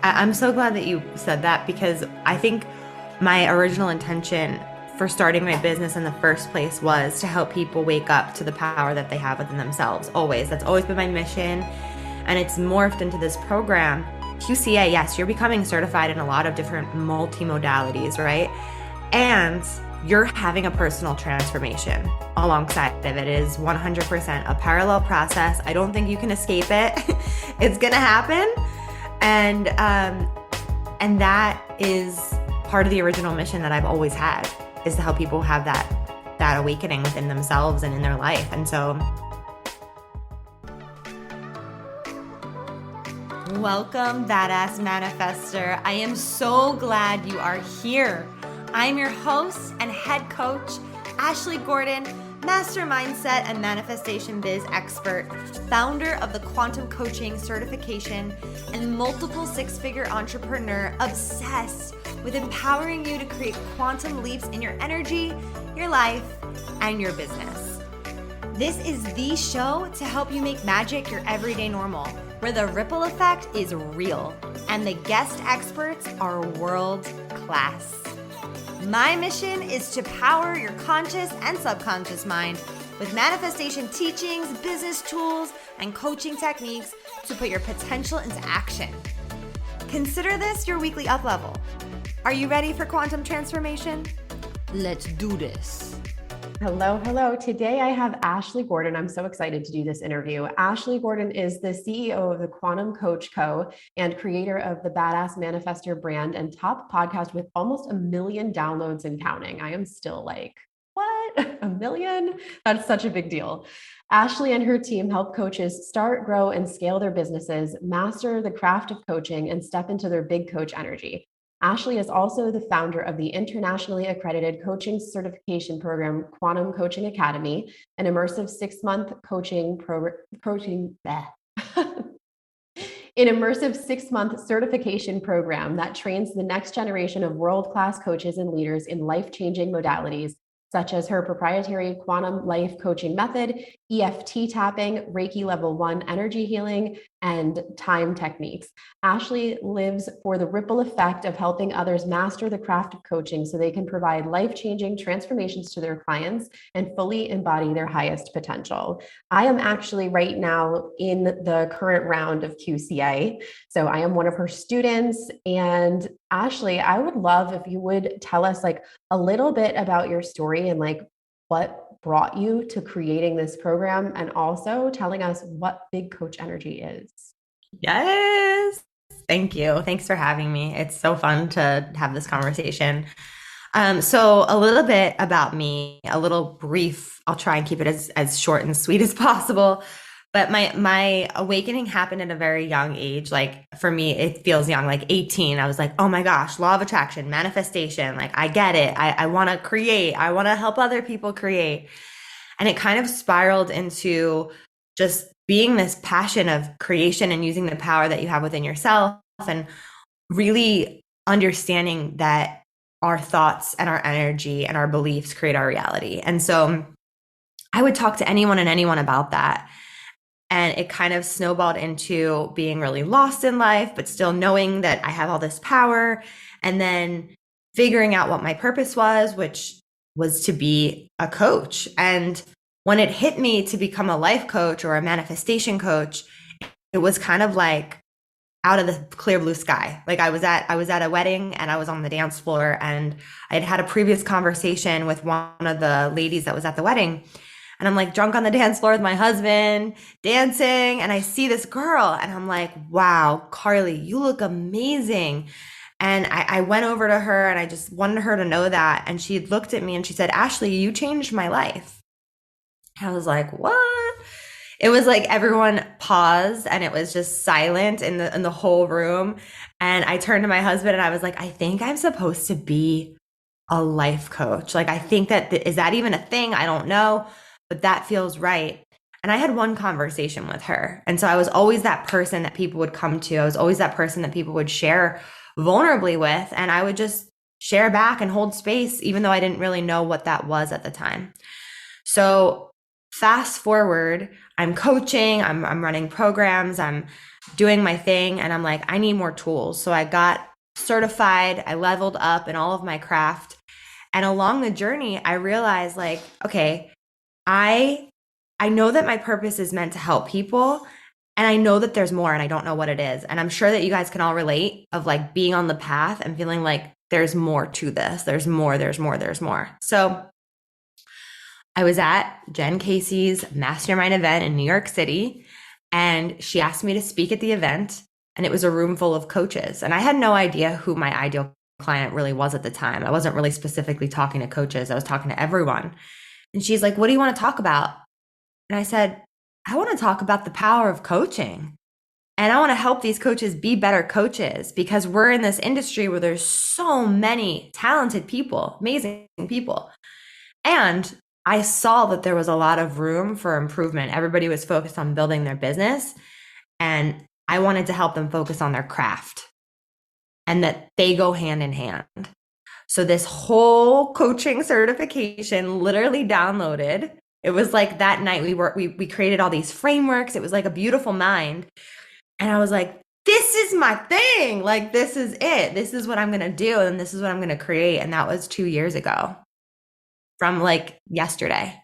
I'm so glad that you said that because I think my original intention for starting my business in the first place was to help people wake up to the power that they have within themselves. Always. That's always been my mission. And it's morphed into this program. QCA, yes, you're becoming certified in a lot of different multimodalities, right? And you're having a personal transformation alongside of it. It is 100% a parallel process. I don't think you can escape it. It's going to happen. And that is part of the original mission that I've always had, is to help people have that awakening within themselves and in their life. And so welcome, Badass Manifester. I am so glad you are here. I'm your host and head coach, Ashley Gordon, master mindset and manifestation biz expert, founder of the quantum coaching certification, and multiple six-figure entrepreneur obsessed with empowering you to create quantum leaps in your energy, your life, and your business. This is the show to help you make magic your everyday normal, where the ripple effect is real and the guest experts are world class. My mission is to power your conscious and subconscious mind with manifestation teachings, business tools, and coaching techniques to put your potential into action. Consider this your weekly up level. Are you ready for quantum transformation? Let's do this. Hello, hello. Today I have Ashley Gordon. I'm so excited to do this interview. Ashley Gordon is the CEO of the Quantum Coach Co. and creator of the Badass Manifester brand and top podcast with almost 1 million downloads and counting. I am still like, what? 1 million? That's such a big deal. Ashley and her team help coaches start, grow, and scale their businesses, master the craft of coaching, and step into their big coach energy. Ashley is also the founder of the internationally accredited coaching certification program, Quantum Coaching Academy, an immersive 6-month an immersive 6-month certification program that trains the next generation of world-class coaches and leaders in life-changing modalities, such as her proprietary quantum life coaching method, EFT tapping, Reiki level 1 energy healing, and time techniques. Ashley lives for the ripple effect of helping others master the craft of coaching so they can provide life-changing transformations to their clients and fully embody their highest potential. I am actually right now in the current round of QCA. So I am one of her students. And Ashley, I would love if you would tell us like a little bit about your story and like what brought you to creating this program, and also telling us what Big Coach Energy is. Yes. Thank you. Thanks for having me. It's so fun to have this conversation. So a little bit about me, a little brief. I'll try and keep it as short and sweet as possible. But my awakening happened at a very young age. Like for me, it feels young, like 18. I was like, oh my gosh, law of attraction, manifestation. Like I get it. I want to create. I want to help other people create. And it kind of spiraled into just being this passion of creation and using the power that you have within yourself, and really understanding that our thoughts and our energy and our beliefs create our reality. And so I would talk to anyone and anyone about that. And it kind of snowballed into being really lost in life, but still knowing that I have all this power. And then figuring out what my purpose was, which was to be a coach. And when it hit me to become a life coach or a manifestation coach, it was kind of like out of the clear blue sky. Like I was at a wedding and I was on the dance floor, and I had had a previous conversation with one of the ladies that was at the wedding. And I'm like drunk on the dance floor with my husband, dancing. And I see this girl and I'm like, wow, Carly, you look amazing. And I went over to her and I just wanted her to know that. And she looked at me and she said, Ashley, you changed my life. I was like, what? It was like everyone paused and it was just silent in the whole room. And I turned to my husband and I was like, I think I'm supposed to be a life coach. Like, I think that, is that even a thing? I don't know. But that feels right. And I had one conversation with her. And so I was always that person that people would come to. I was always that person that people would share vulnerably with. And I would just share back and hold space, even though I didn't really know what that was at the time. So Fast forward, I'm coaching, I'm running programs, I'm doing my thing, and I'm like, I need more tools. So I got certified, I leveled up in all of my craft. And along the journey, I realized like, okay, I I know that my purpose is meant to help people, and I know that there's more and I don't know what it is. And I'm sure that you guys can all relate of like being on the path and feeling like there's more to this. There's more, there's more, there's more. So I was at Jen Casey's mastermind event in New York City, and she asked me to speak at the event. And it was a room full of coaches. And I had no idea who my ideal client really was at the time. I wasn't really specifically talking to coaches, I was talking to everyone. And she's like, "What do you want to talk about?" And I said, "I want to talk about the power of coaching. And I want to help these coaches be better coaches because we're in this industry where there's so many talented people, amazing people. And I saw that there was a lot of room for improvement. Everybody was focused on building their business, and I wanted to help them focus on their craft and that they go hand in hand. So this whole coaching certification literally downloaded. It was like that night we created all these frameworks. It was like a beautiful mind. And I was like, this is my thing. Like, this is it. This is what I'm going to do. And this is what I'm going to create. And that was 2 years ago from like yesterday.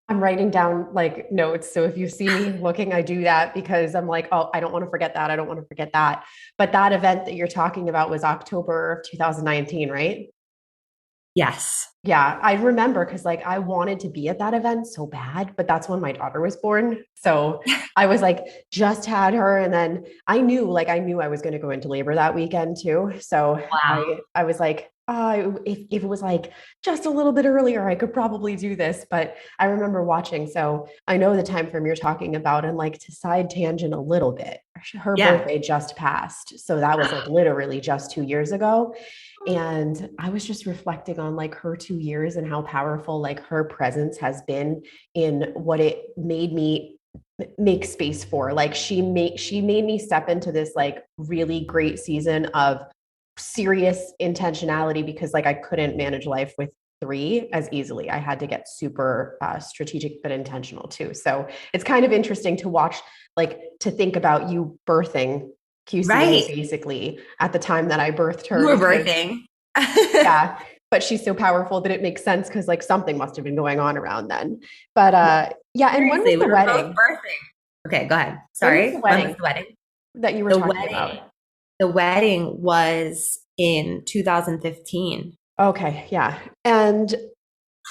I'm writing down like notes. So if you see me looking, I do that because I'm like, oh, I don't want to forget that. I don't want to forget that. But that event that you're talking about was October of 2019, right? Yes. Yeah, I remember because like I wanted to be at that event so bad, but that's when my daughter was born. So I was like, just had her. And then I knew I was going to go into labor that weekend too. So Wow. I was like, if it was like just a little bit earlier, I could probably do this. But I remember watching. So I know the time frame you're talking about. And like to side tangent a little bit, her Yeah. birthday just passed. So that was like literally just 2 years ago. And I was just reflecting on like her 2 years and how powerful like her presence has been in what it made me make space for. Like she made me step into this like really great season of serious intentionality because like I couldn't manage life with three as easily. I had to get super strategic but intentional too. So it's kind of interesting to watch, like to think about you birthing QCA Right. basically at the time that I birthed You her were because birthing. yeah, but she's so powerful that it makes sense because like something must have been going on around then. But yeah, and when was Seriously, we the were both wedding? birthing. Okay, go ahead. When was the Sorry. When was wedding the wedding? that you were The talking wedding. about? The wedding was in 2015. Okay, yeah. And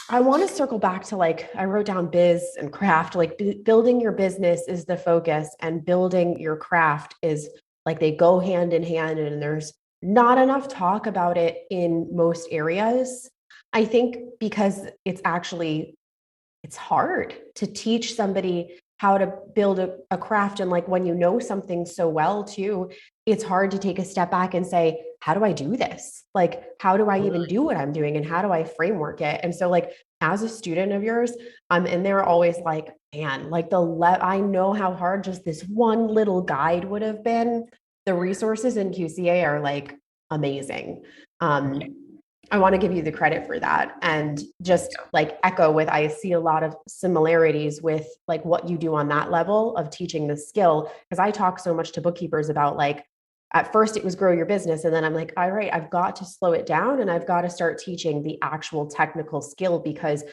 I want to circle back to like I wrote down biz and craft, like building your business is the focus and building your craft is like they go hand in hand and there's not enough talk about it in most areas. I think because it's hard to teach somebody how to build a craft. And like when you know something so well too, it's hard to take a step back and say, how do I do this? Like, how do I even do what I'm doing? And how do I framework it? And so like, as a student of yours, I'm in there always like, man, like I know how hard just this one little guide would have been. The resources in QCA are like amazing. Um, I want to give you the credit for that and just like echo with I see a lot of similarities with like what you do on that level of teaching the skill because I talk so much to bookkeepers about like at first it was grow your business and then I'm like all right I've got to slow it down and I've got to start teaching the actual technical skill because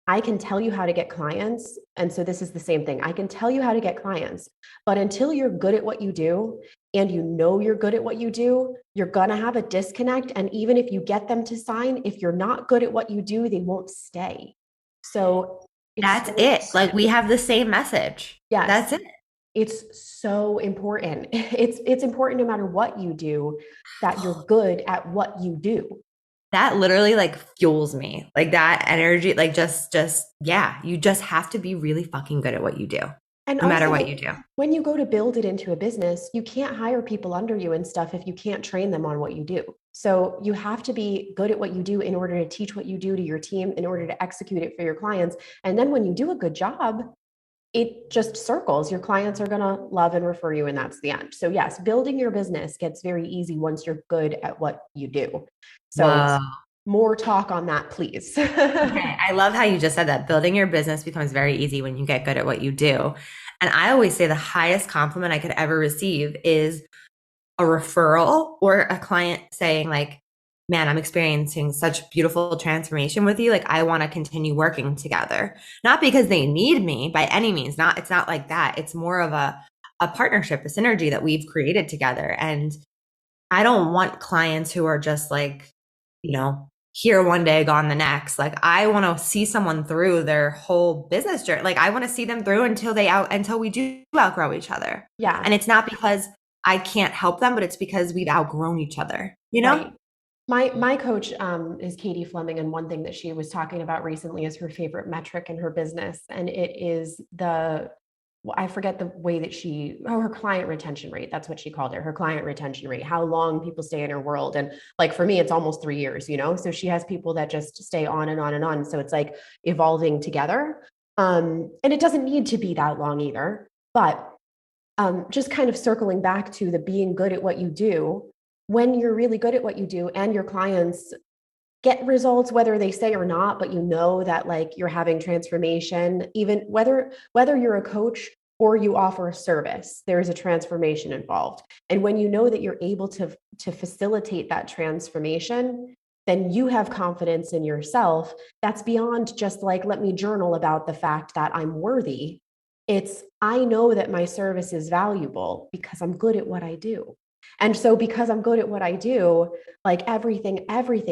I can tell you how to get clients. And so this is the same thing. I can tell you how to get clients, but until you're good at what you do and you know you're good at what you do, you're going to have a disconnect. And even if you get them to sign, if you're not good at what you do, they won't stay. So it's That's so, it. Like we have the same message. yes, That's it. it's so important. It's important no matter what you do that you're good at what you do. That literally like fuels me. Like that energy, like just yeah, you just have to be really fucking good at what you do, And no matter what also, you do. when you go to build it into a business, you can't hire people under you and stuff if you can't train them on what you do. So you have to be good at what you do in order to teach what you do to your team, in order to execute it for your clients. And then when you do a good job, it just circles. Your clients are going to love and refer you, and that's the end. So, yes, building your business gets very easy once you're good at what you do. So, Whoa. More talk on that, please. Okay, I love how you just said that. Building your business becomes very easy when you get good at what you do. And I always say the highest compliment I could ever receive is a referral or a client saying like, man, I'm experiencing such beautiful transformation with you. Like I want to continue working together. Not because they need me by any means. Not it's not like that. It's more of a partnership, a synergy that we've created together. And I don't want clients who are just like, here one day, gone the next. Like I want to see someone through their whole business journey. Like I want to see them through until we do outgrow each other. Yeah, And it's not because I can't help them, but it's because we've outgrown each other, you know? right. My coach is Katie Fleming, and one thing that she was talking about recently is her favorite metric in her business, and it is I forget the way that her client retention rate. That's what she called it, her client retention rate, how long people stay in her world. And like for me, it's almost 3 years, So she has people that just stay on and on and on. So it's like evolving together. And it doesn't need to be that long either. But just kind of circling back to the being good at what you do, when you're really good at what you do and your clients get results whether they say or not, but that like you're having transformation, even whether you're a coach or you offer a service, there is a transformation involved. And when you know that you're able to facilitate that transformation, then you have confidence in yourself that's beyond just like, let me journal about the fact that I'm worthy. It's, I know that my service is valuable because I'm good at what I do. And so because I'm good at what I do, like everything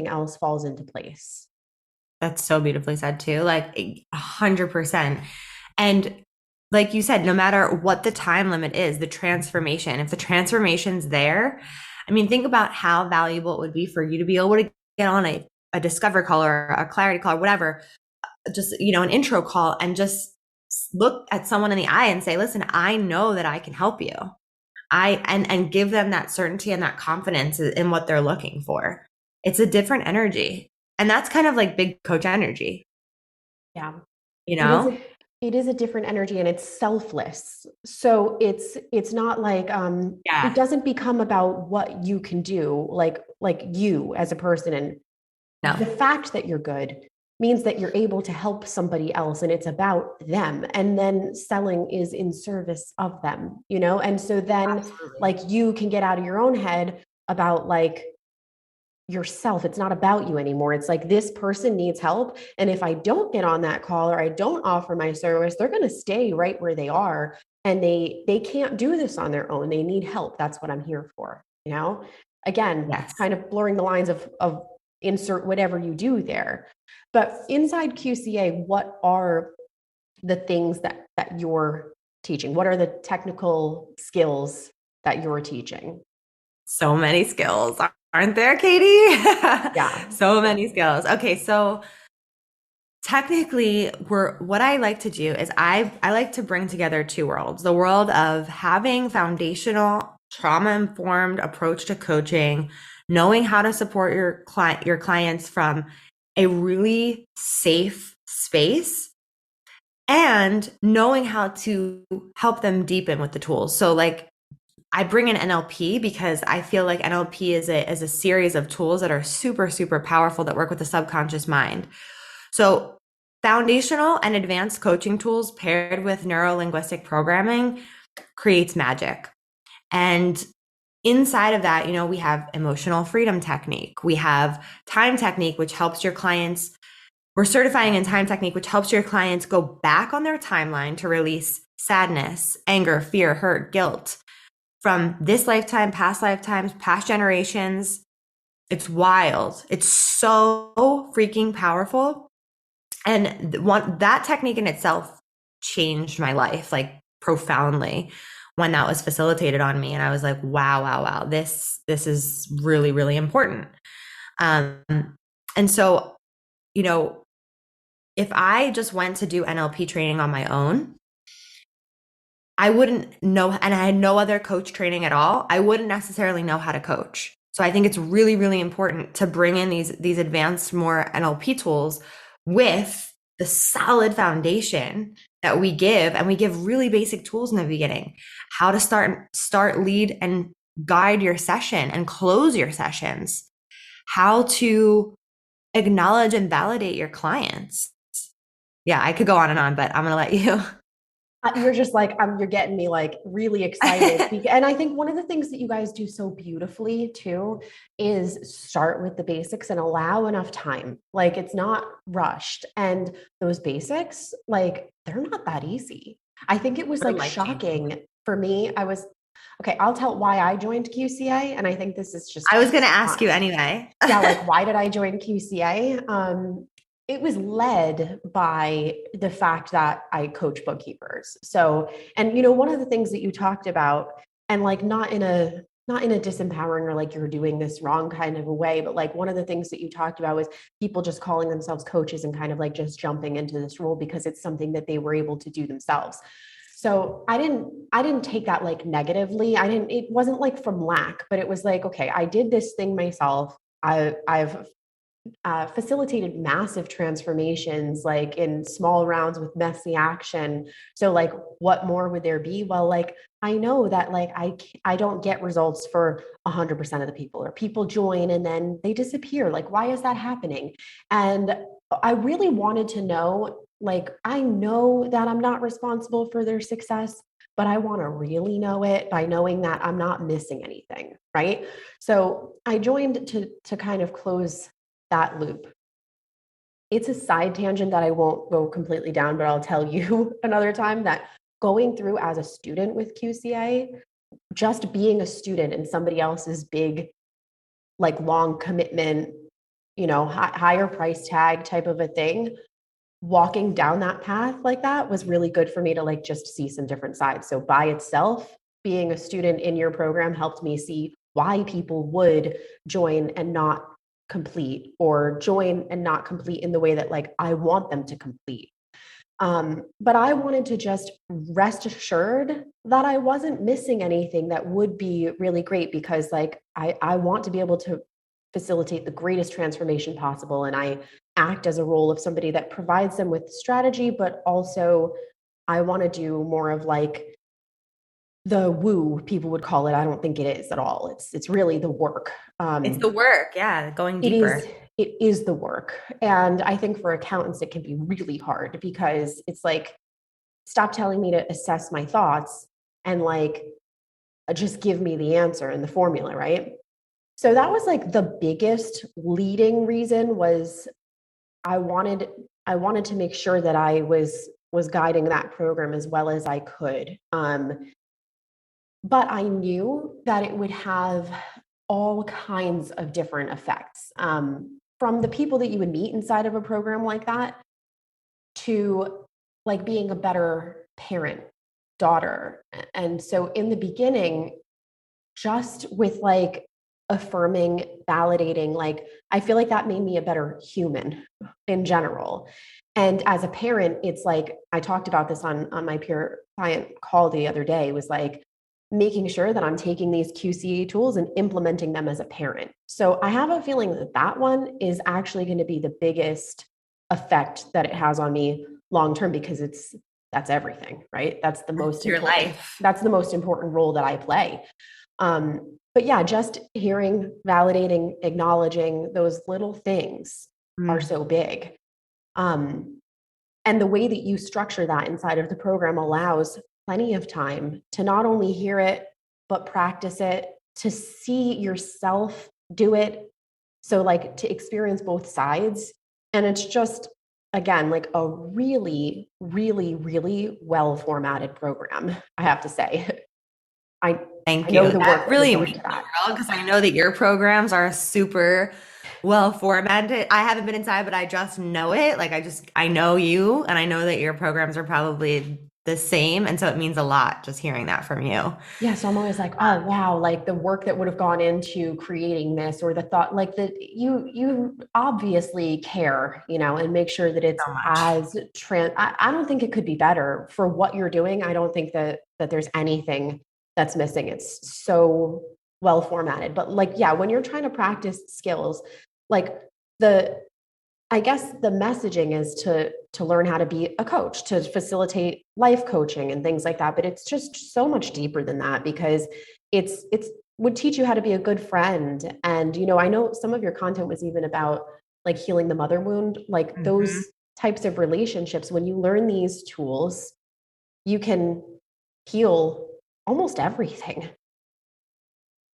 else falls into place. That's so beautifully said too. Like 100%. And like you said, no matter what the time limit is, the transformation, if the transformation's there, I mean, think about how valuable it would be for you to be able to get on a discover call or a clarity call or whatever, just, an intro call and just look at someone in the eye and say, listen, I know that I can help you. And give them that certainty and that confidence in what they're looking for. It's a different energy. And that's kind of like big coach energy, Yeah. you It is know? a, it is a different energy, and it's selfless. So it's not like it Yeah. doesn't become about what you can do, like you as a person. And the No. fact that you're good means that you're able to help somebody else, and it's about them. And then selling is in service of them. And so then Absolutely. like you can get out of your own head about like yourself. It's not about you anymore. It's like this person needs help. And if I don't get on that call or I don't offer my service, they're going to stay right where they are. And they can't do this on their own. They need help. That's what I'm here for. Again, Yes. kind of blurring the lines of insert whatever you do there. But inside QCA, what are the things that you're teaching? What are the technical skills that you're teaching? So many skills, aren't there, Katie? Yeah. So many skills. Okay, so technically what I like to do is I like to bring together two worlds. The world of having foundational trauma-informed approach to coaching, knowing how to support your clients from a really safe space and knowing how to help them deepen with the tools. So like I bring in NLP because I feel like NLP is a series of tools that are super, super powerful that work with the subconscious mind. So foundational and advanced coaching tools paired with neuro-linguistic programming creates magic. And inside of that, we have emotional freedom technique. We have time technique, which helps your clients. We're certifying in time technique, which helps your clients go back on their timeline to release sadness, anger, fear, hurt, guilt from this lifetime, past lifetimes, past generations. It's wild. It's so freaking powerful. And that technique in itself changed my life like profoundly when that was facilitated on me. And I was like, wow, wow, wow, this is really, really important. Um, and so, you know, if I just went to do NLP training on my own, I wouldn't know, and I had no other coach training at all, I wouldn't necessarily know how to coach. So I think it's really, really important to bring in these advanced, more NLP tools with the solid foundation that we give, and we give really basic tools in the beginning. How to start, lead, and guide your session and close your sessions. How to acknowledge and validate your clients. Yeah, I could go on and on, but I'm going to let you. You're just like, you're getting me like really excited. And I think one of the things that you guys do so beautifully too is start with the basics and allow enough time. Like it's not rushed. And those basics, like they're not that easy. I think it was They're like life changing. shocking for me. Okay, I'll tell why I joined QCA. And I think this is just, I was going to ask you anyway. yeah, like why did I join QCA? It was led by the fact that I coach bookkeepers. So, and one of the things that you talked about, and like not in a disempowering or like you're doing this wrong kind of a way, but like one of the things that you talked about was people just calling themselves coaches and kind of like just jumping into this role because it's something that they were able to do themselves. So I didn't take that like negatively. It wasn't like from lack, but it was like, okay, I did this thing myself. I've facilitated massive transformations like in small rounds with messy action. So like what more would there be? Well, like I know that like I don't get results for 100% of the people, or people join and then they disappear. Like why is that happening? And I really wanted to know, like I know that I'm not responsible for their success, but I want to really know it by knowing that I'm not missing anything, right? So I joined to kind of close that loop. It's a side tangent that I won't go completely down, but I'll tell you another time that going through as a student with QCA, just being a student in somebody else's big, like long commitment, higher price tag type of a thing, walking down that path like that was really good for me to like just see some different sides. So by itself, being a student in your program helped me see why people would join and not complete, or join and not complete in the way that like I want them to complete. But I wanted to just rest assured that I wasn't missing anything that would be really great, because like I want to be able to facilitate the greatest transformation possible. And I act as a role of somebody that provides them with strategy, but also I want to do more of like the woo people would call it. I don't think it is at all. It's really the work. It's the work. Yeah, going It is deeper. it is the work. And I think for accountants it can be really hard, because it's like, stop telling me to assess my thoughts and like just give me the answer and the formula, right? So that was like the biggest leading reason, was I wanted I wanted to make sure that I was guiding that program as well as I could. But I knew that it would have all kinds of different effects, from the people that you would meet inside of a program like that to like being a better parent, daughter. And so in the beginning, just with like affirming, validating, like I feel like that made me a better human in general. And as a parent, it's like I talked about this on my peer client call the other day, was like making sure that I'm taking these QCA tools and implementing them as a parent. So I have a feeling that that one is actually going to be the biggest effect that it has on me long term, because that's everything, right? It's your life. That's the most important role that I play. But yeah, just hearing, validating, acknowledging those little things are Mm. so big. Um, and the way that you structure that inside of the program allows plenty of time to not only hear it, but practice it, to see yourself do it. So, like, to experience both sides. And it's just, again, like a really, really, really well formatted program, I have to say. I, I Thank know you. the work That that would really go means into the that. world, because I know that your programs are super well formatted. I haven't been inside, but I just know it. I know you, and I know that your programs are probably the same. And so it means a lot just hearing that from you. Yeah, so I'm always like, oh wow, like the work that would have gone into creating this, or the thought, like that you obviously care, and make sure that it's So much. as I don't think it could be better for what you're doing. I don't think that there's anything that's missing. It's so well formatted. But like, yeah, when you're trying to practice skills, like the I guess the messaging is to learn how to be a coach, to facilitate life coaching and things like that. But it's just so much deeper than that, because it's would teach you how to be a good friend. And I know some of your content was even about like healing the mother wound, like Mhm. those types of relationships, when you learn these tools, you can heal almost everything.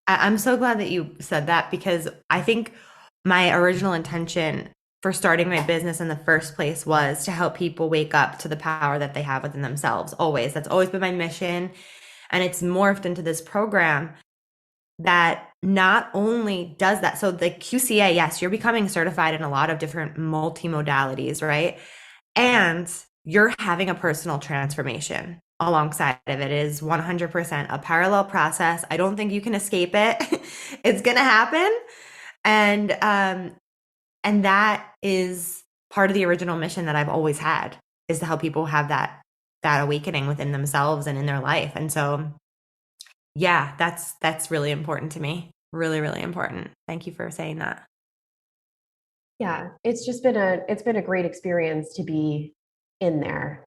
I'm so glad that you said that because I think my original intention for starting my business in the first place was to help people wake up to the power that they have within themselves. Always. That's always been my mission. And it's morphed into this program that not only does that, so the QCA, yes, you're becoming certified in a lot of different multimodalities, right? And you're having a personal transformation alongside of it. It is 100% a parallel process. I don't think you can escape it. It's going to happen. And and that is part of the original mission that I've always had, is to help people have that awakening within themselves and in their life. And so yeah, that's really important to me. Really, really important. Thank you for saying that. Yeah, it's been a great experience to be in there,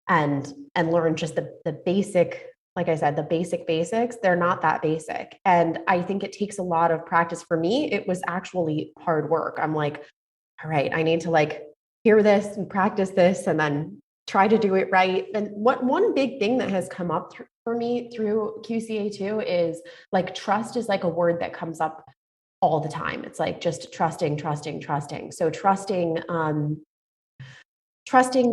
and learn just the basic, like I said, the basic basics. They're not that basic, and I think it takes a lot of practice. For me, it was actually hard work. I'm like, all right, I need to like hear this and practice this, and then try to do it right. And what one big thing that has come up for me through QCA too is like trust is like a word that comes up all the time. It's like just trusting, trusting, trusting. So trusting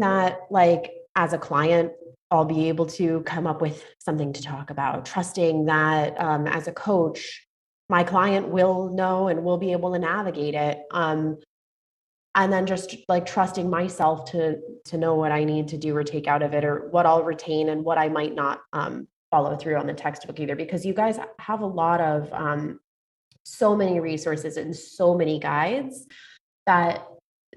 that like as a client, I'll be able to come up with something to talk about. Trusting that as a coach, my client will know and will be able to navigate it. And then just like trusting myself to know what I need to do or take out of it, or what I'll retain and what I might not follow through on the textbook either, because you guys have a lot of so many resources and so many guides that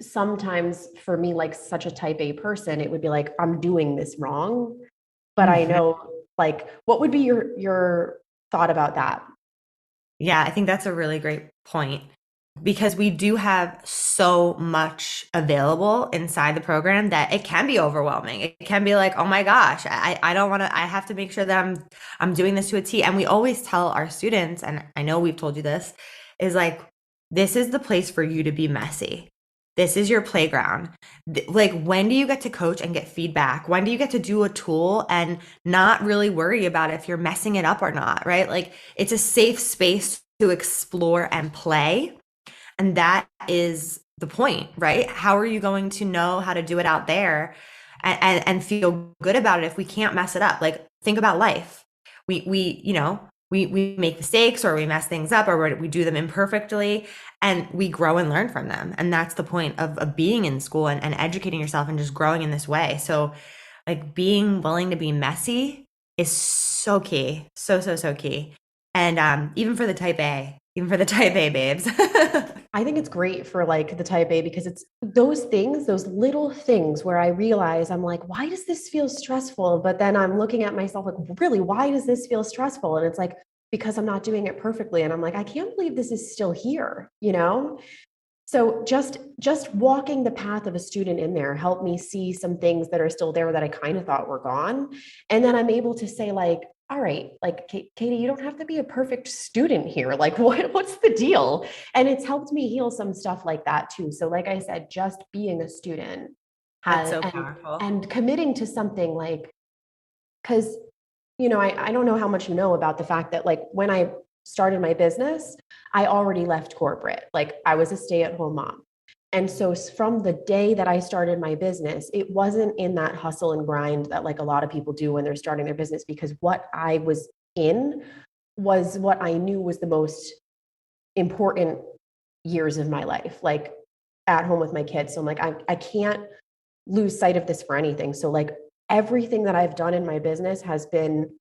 sometimes for me, like such a type A person, it would be like, I'm doing this wrong. But I Mhm. know, like, what would be your thought about that? Yeah, I think that's a really great point because we do have so much available inside the program that it can be overwhelming. It can be like, oh my gosh, I don't want to, I have to make sure that I'm doing this to a T. And we always tell our students, and I know we've told you this, is like, this is the place for you to be messy. This is your playground. Like, when do you get to coach and get feedback? When do you get to do a tool and not really worry about if you're messing it up or not, right? Like, it's a safe space to explore and play. And that is the point, right? How are you going to know how to do it out there and feel good about it if we can't mess it up? Like, think about life. We make mistakes or we mess things up or we do them imperfectly and we grow and learn from them. And that's the point of being in school and educating yourself and just growing in this way. So like being willing to be messy is so key. So, so, so key. And even for the type A babes. I think it's great for like the type A because it's those things, those little things where I realize I'm like, why does this feel stressful? But then I'm looking at myself like, really, why does this feel stressful? And it's like, because I'm not doing it perfectly. And I'm like, I can't believe this is still here, you know? So just walking the path of a student in there helped me see some things that are still there that I kind of thought were gone. And then I'm able to say like, all right, like Katie, you don't have to be a perfect student here. Like what's the deal? And it's helped me heal some stuff like that too. So like I said, just being a student That's has so powerful. and committing to something like because I don't know how much you know about the fact that like when I started my business, I already left corporate. Like I was a stay-at-home mom. And so from the day that I started my business, it wasn't in that hustle and grind that like a lot of people do when they're starting their business, because what I was in was what I knew was the most important years of my life, like at home with my kids. So I'm like, I can't lose sight of this for anything. So like everything that I've done in my business has been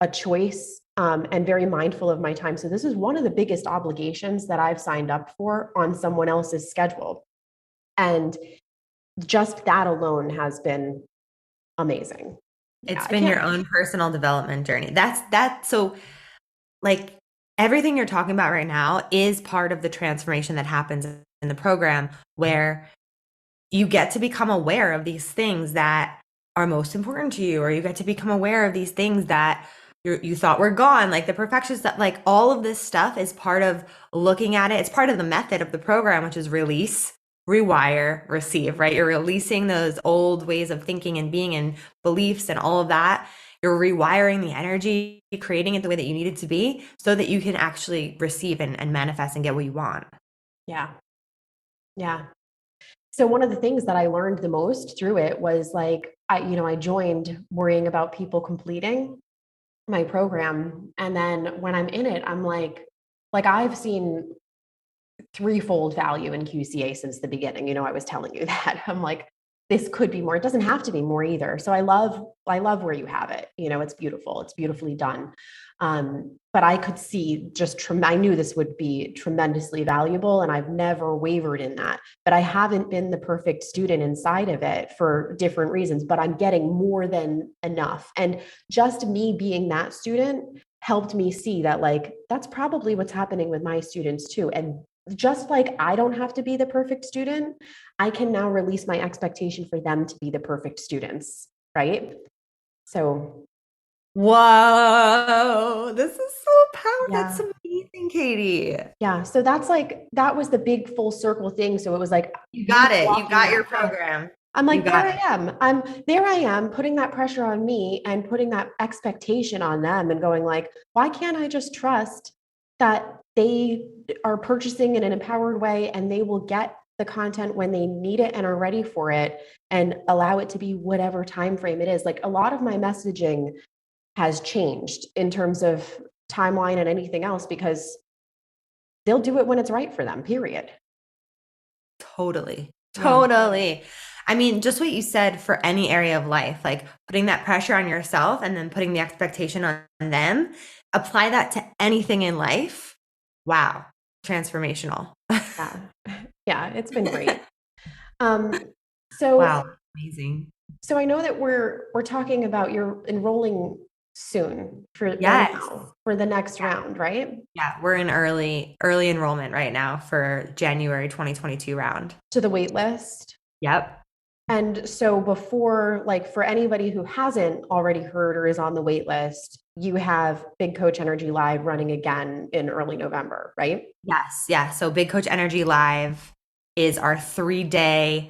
a choice, and very mindful of my time. So this is one of the biggest obligations that I've signed up for on someone else's schedule. And just that alone has been amazing. Yeah, It's I been can't. your own personal development journey. That's so like everything you're talking about right now is part of the transformation that happens in the program where you get to become aware of these things that are most important to you, or you get to become aware of these things that you thought were gone, like the perfections that like all of this stuff is part of looking at it. It's part of the method of the program, which is release, rewire, receive, right? You're releasing those old ways of thinking and being and beliefs and all of that. You're rewiring the energy, creating it the way that you need it to be so that you can actually receive and manifest and get what you want. Yeah. Yeah. So one of the things that I learned the most through it was like, I joined worrying about people completing my program. And then when I'm in it, I'm like I've seen threefold value in QCA since the beginning. I was telling you that. I'm like, this could be more. It doesn't have to be more either. So I love where you have it. It's beautiful. It's beautifully done. But I could see I knew this would be tremendously valuable, and I've never wavered in that. But I haven't been the perfect student inside of it for different reasons, but I'm getting more than enough. And just me being that student helped me see that, like, that's probably what's happening with my students too. And just like I don't have to be the perfect student, I can now release my expectation for them to be the perfect students, right? So, Whoa, this is so powerful. That's yeah. amazing, Katie. Yeah. So that was the big full circle thing. So it was like You me got it. You walking got your that path. program. I'm You like, there got I it. am. There I am putting that pressure on me and putting that expectation on them and going like, why can't I just trust that they are purchasing in an empowered way and they will get the content when they need it and are ready for it, and allow it to be whatever time frame it is. Like, a lot of my messaging has changed in terms of timeline and anything else because they'll do it when it's right for them, period. Totally. Yeah. Totally. I mean, just what you said for any area of life, like putting that pressure on yourself and then putting the expectation on them, apply that to anything in life. Wow. Transformational. Yeah. Yeah, it's been great. Um, so Wow. Amazing. so I know that we're talking about you're enrolling soon Yes. for the next round, right? Yeah. We're in early enrollment right now for January 2022 round. To the wait list. Yep. And so before, like, for anybody who hasn't already heard or is on the wait list, you have Big Coach Energy Live running again in early November, right? Yes. Yeah. So Big Coach Energy Live is our 3 day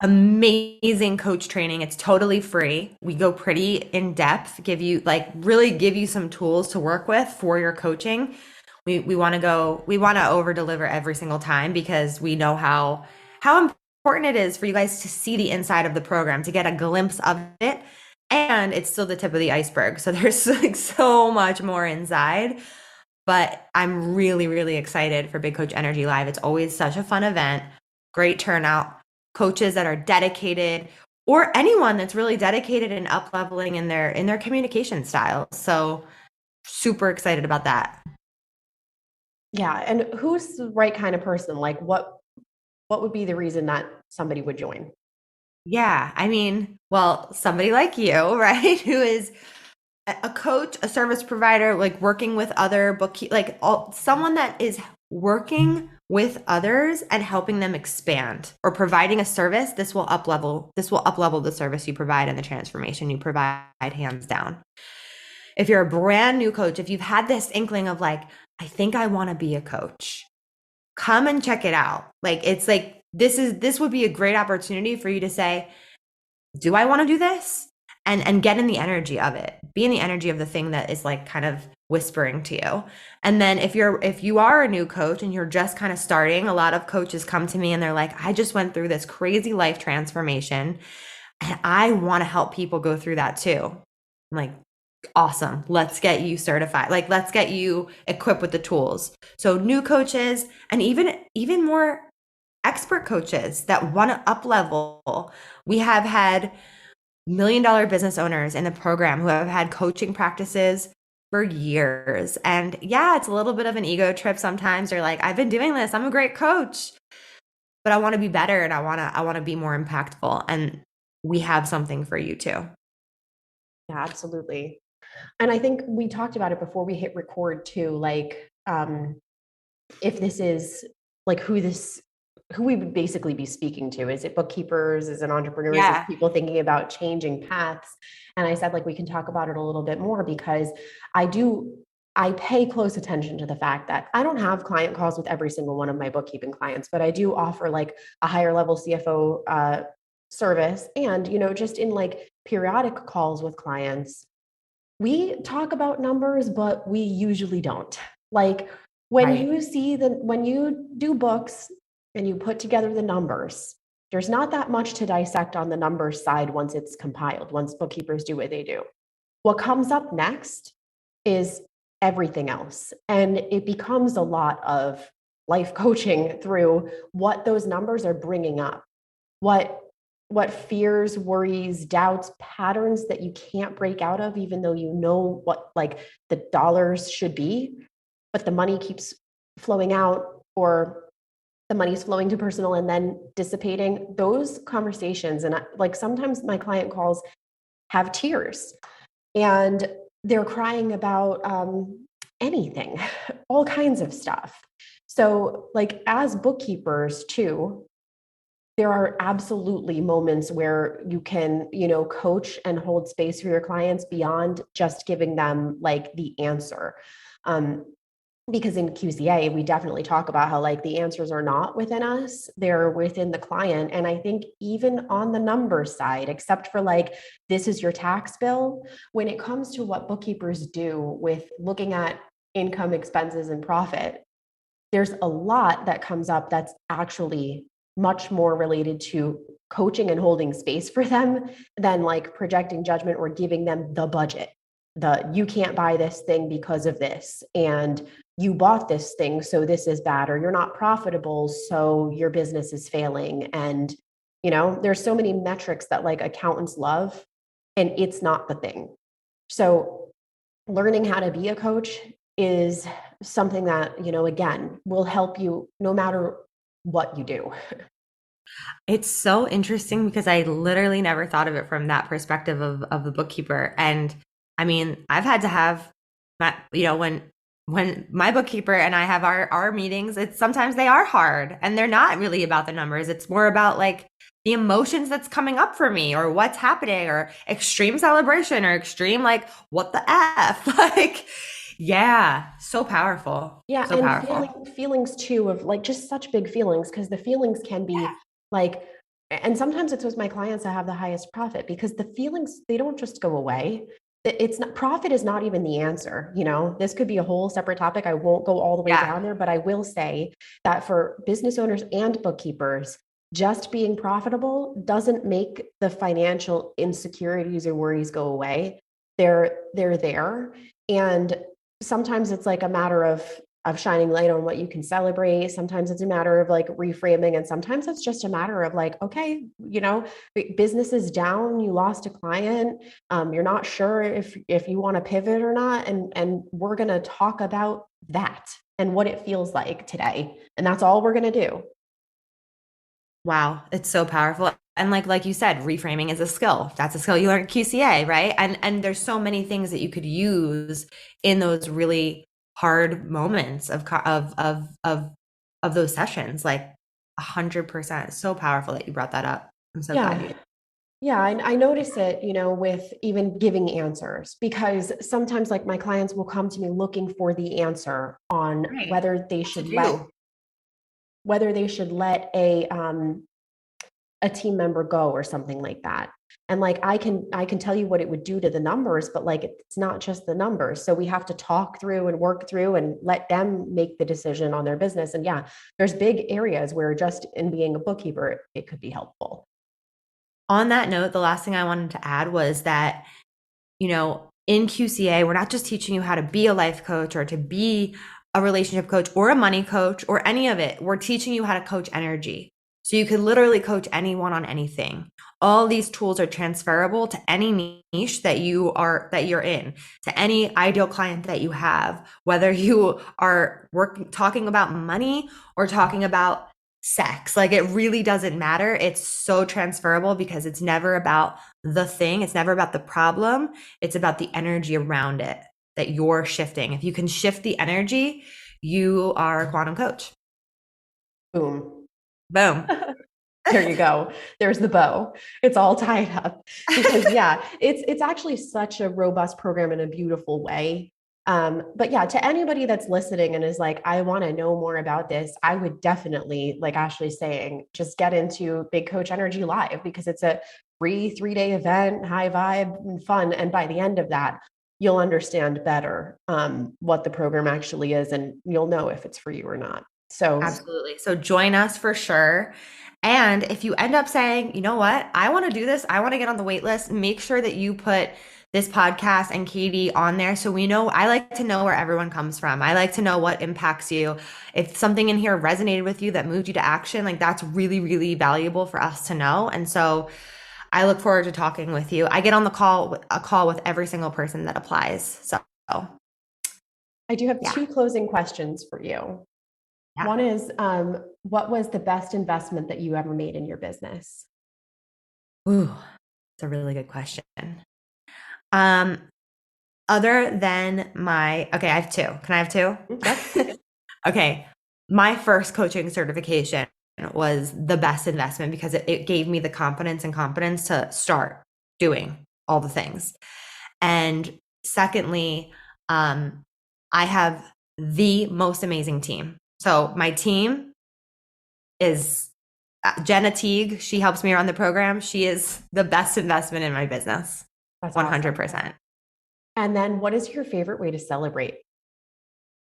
amazing coach training. It's totally free. We go pretty in depth, really give you some tools to work with for your coaching. We want to over deliver every single time because we know how important it is for you guys to see the inside of the program, to get a glimpse of it. And it's still the tip of the iceberg. So there's like so much more inside. But I'm really, really excited for Big Coach Energy Live. It's always such a fun event, great turnout, coaches that are dedicated, or anyone that's really dedicated and up leveling in their communication style. So super excited about that. Yeah. And who's the right kind of person? Like, what would be the reason that somebody would join? Yeah, I mean, well, somebody like you, right, who is a coach, a service provider, like working with other someone that is working with others and helping them expand or providing a service. This will up level the service you provide and the transformation you provide, hands down. If you're a brand new coach, if you've had this inkling of like, I think I want to be a coach, come and check it out. Like, it's like this would be a great opportunity for you to say, do I want to do this? And get in the energy of it. Be in the energy of the thing that is like kind of whispering to you. And then if you are a new coach and you're just kind of starting, a lot of coaches come to me and they're like, I just went through this crazy life transformation and I want to help people go through that too. I'm like, awesome. Let's get you certified. Like, let's get you equipped with the tools. So new coaches and even more expert coaches that want to up level. We have had $1 million business owners in the program who have had coaching practices for years. And yeah, it's a little bit of an ego trip sometimes. They're like, I've been doing this. I'm a great coach, but I want to be better and I want to be more impactful. And we have something for you too. Yeah, absolutely. And I think we talked about it before we hit record too. Like, if this is like who we would basically be speaking to. Is it bookkeepers? Is it entrepreneurs? Is it Yeah. people thinking about changing paths? And I said, like, we can talk about it a little bit more because I do, I pay close attention to the fact that I don't have client calls with every single one of my bookkeeping clients, but I do offer like a higher level CFO service. And, just in like periodic calls with clients, we talk about numbers, but we usually don't. Like Right. when you do books and you put together the numbers, there's not that much to dissect on the numbers side once it's compiled, once bookkeepers do what they do. What comes up next is everything else. And it becomes a lot of life coaching through what those numbers are bringing up, what fears, worries, doubts, patterns that you can't break out of, even though you know what like the dollars should be, but the money keeps flowing out, or the money's flowing to personal and then dissipating. Those conversations, and like sometimes my client calls have tears and they're crying about anything, all kinds of stuff. So, like, as bookkeepers, too, there are absolutely moments where you can, coach and hold space for your clients beyond just giving them like the answer. Um, because in QCA, we definitely talk about how like the answers are not within us, they're within the client. And I think even on the numbers side, except for like, this is your tax bill, when it comes to what bookkeepers do with looking at income, expenses, and profit, there's a lot that comes up that's actually much more related to coaching and holding space for them than like projecting judgment or giving them the budget. You can't buy this thing because of this, and you bought this thing, so this is bad, or you're not profitable, so your business is failing. And there's so many metrics that like accountants love, and it's not the thing. So learning how to be a coach is something that, again, will help you no matter what you do. It's so interesting because I literally never thought of it from that perspective of the bookkeeper. And I mean, I've had to have my, when my bookkeeper and I have our meetings, it's sometimes they are hard and they're not really about the numbers. It's more about like the emotions that's coming up for me or what's happening or extreme celebration or extreme like what the F. Like, yeah, so powerful. Yeah, So and powerful. feelings too, of like just such big feelings, because the feelings can be like, and sometimes it's with my clients that have the highest profit, because the feelings, they don't just go away. It's not, profit is not even the answer. This could be a whole separate topic. I won't go all the way Yeah. down there, but I will say that for business owners and bookkeepers, just being profitable doesn't make the financial insecurities or worries go away. They're there. And sometimes it's like a matter of shining light on what you can celebrate. Sometimes it's a matter of like reframing, and sometimes it's just a matter of like, okay, business is down, you lost a client, you're not sure if you want to pivot or not, and we're going to talk about that and what it feels like today, and that's all we're going to do. Wow, it's so powerful. And like you said, reframing is a skill. That's a skill you learn at QCA, right? And there's so many things that you could use in those really hard moments of those sessions. Like 100%. So powerful that you brought that up. I'm so glad you Yeah. did. Yeah, I notice it, with even giving answers, because sometimes like my clients will come to me looking for the answer on Right. What to do? whether they should let a team member go or something like that. And like I can tell you what it would do to the numbers, but like it's not just the numbers. So we have to talk through and work through and let them make the decision on their business. And yeah, there's big areas where just in being a bookkeeper, it could be helpful. On that note, the last thing I wanted to add was that, in QCA, we're not just teaching you how to be a life coach or to be a relationship coach or a money coach or any of it. We're teaching you how to coach energy. So you could literally coach anyone on anything. All these tools are transferable to any niche that you're in, to any ideal client that you have, whether you are talking about money or talking about sex. Like it really doesn't matter. It's so transferable because it's never about the thing, it's never about the problem, it's about the energy around it that you're shifting. If you can shift the energy, you are a quantum coach. Boom. Boom. There you go. There's the bow. It's all tied up because yeah, it's actually such a robust program in a beautiful way. But yeah, to anybody that's listening and is like, I want to know more about this, I would definitely, like Ashley's saying, just get into Big Coach Energy Live because it's a free 3-day event, high vibe and fun. And by the end of that, you'll understand better what the program actually is, and you'll know if it's for you or not. So absolutely. So join us for sure. And if you end up saying, you know what, I want to do this, I want to get on the wait list, make sure that you put this podcast and Katie on there. So we know, I like to know where everyone comes from. I like to know what impacts you. If something in here resonated with you that moved you to action, like that's really, really valuable for us to know. And so I look forward to talking with you. I get on a call with every single person that applies. So I do have yeah. 2 closing questions for you. Yeah. One is, what was the best investment that you ever made in your business? Ooh, it's a really good question. Other than okay, I have 2. Can I have 2? Yep. Okay. My first coaching certification was the best investment because it gave me the confidence and competence to start doing all the things. And secondly, I have the most amazing team. So my team is Jenna Teague. She helps me run the program. She is the best investment in my business. That's 100%. awesome. And then what is your favorite way to celebrate?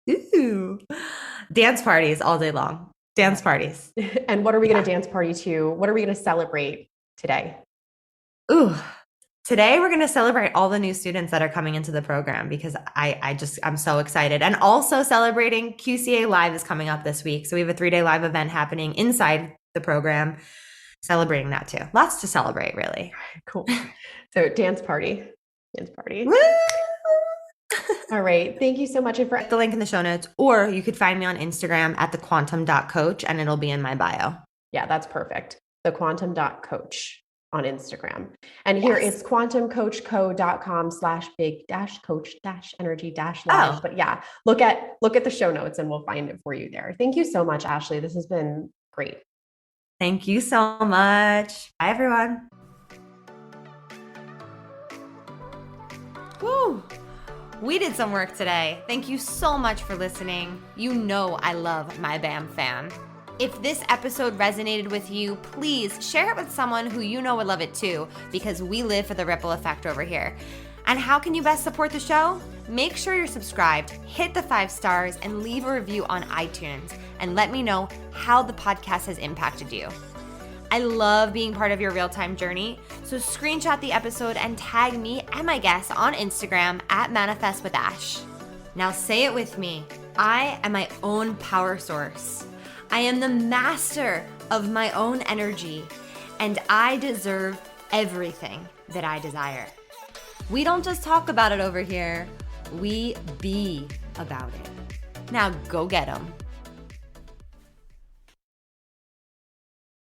Ooh. Dance parties all day long. Dance parties. And what are we going to dance party to? What are we going to celebrate today? Ooh. Today we're going to celebrate all the new students that are coming into the program because I'm so excited. And also celebrating QCA Live is coming up this week. So we have a 3-day live event happening inside the program, celebrating that too. Lots to celebrate, really. Cool. So dance party. Woo! All right. Thank you so much. And for the link in the show notes, or you could find me on Instagram at thequantum.coach and it'll be in my bio. Yeah, that's perfect. Thequantum.coach on Instagram. And here it's quantumcoachco.com/big-coach-energy-live. But yeah, look at the show notes and we'll find it for you there. Thank you so much, Ashley. This has been great. Thank you so much. Bye, everyone. Woo! We did some work today. Thank you so much for listening. You know I love my BAM fan. If this episode resonated with you, please share it with someone who you know would love it too, because we live for the ripple effect over here. And how can you best support the show? Make sure you're subscribed, hit the 5 stars, and leave a review on iTunes, and let me know how the podcast has impacted you. I love being part of your real-time journey, so screenshot the episode and tag me and my guests on Instagram at Manifest with Ash. Now say it with me. I am my own power source. I am the master of my own energy, and I deserve everything that I desire. We don't just talk about it over here, we be about it. Now go get 'em.